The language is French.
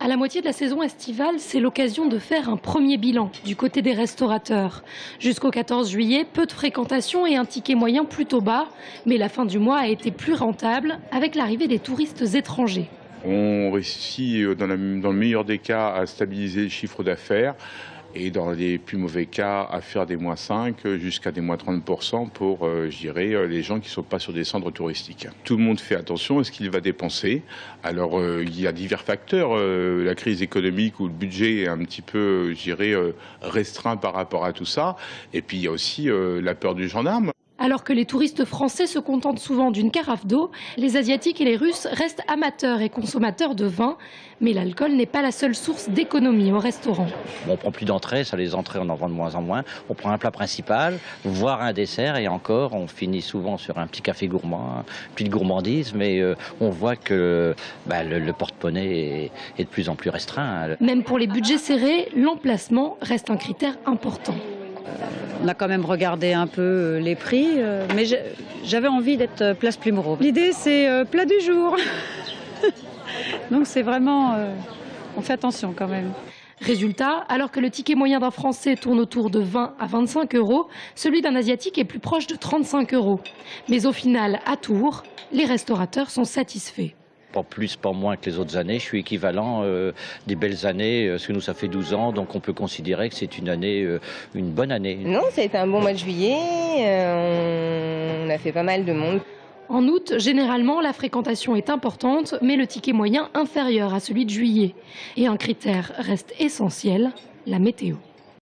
À la moitié de la saison estivale, c'est l'occasion de faire un premier bilan du côté des restaurateurs. Jusqu'au 14 juillet, peu de fréquentation et un ticket moyen plutôt bas. Mais la fin du mois a été plus rentable avec l'arrivée des touristes étrangers. On réussit dans le meilleur des cas à stabiliser le chiffre d'affaires et dans les plus mauvais cas à faire des moins 5 jusqu'à des moins 30% pour, les gens qui ne sont pas sur des centres touristiques. Tout le monde fait attention à ce qu'il va dépenser. Alors il y a divers facteurs, la crise économique où le budget est un petit peu, restreint par rapport à tout ça. Et puis il y a aussi la peur du gendarme. Alors que les touristes français se contentent souvent d'une carafe d'eau, les Asiatiques et les Russes restent amateurs et consommateurs de vin. Mais l'alcool n'est pas la seule source d'économie au restaurant. On ne prend plus d'entrées, ça les entrées on en vend de moins en moins. On prend un plat principal, voire un dessert et encore on finit souvent sur un petit café gourmand, une petite gourmandise. Mais on voit que le porte-monnaie est de plus en plus restreint. Même pour les budgets serrés, l'emplacement reste un critère important. On a quand même regardé un peu les prix, mais j'avais envie d'être place Plumereau. L'idée, c'est plat du jour. Donc c'est vraiment... on fait attention quand même. Résultat, alors que le ticket moyen d'un Français tourne autour de 20 à 25 euros, celui d'un Asiatique est plus proche de 35 euros. Mais au final, à Tours, les restaurateurs sont satisfaits. Pas plus, pas moins que les autres années. Je suis équivalent des belles années, parce que nous, ça fait 12 ans, donc on peut considérer que c'est une année, une bonne année. Non, ça a été un bon mois de juillet, on a fait pas mal de monde. En août, généralement, la fréquentation est importante, mais le ticket moyen inférieur à celui de juillet. Et un critère reste essentiel, la météo.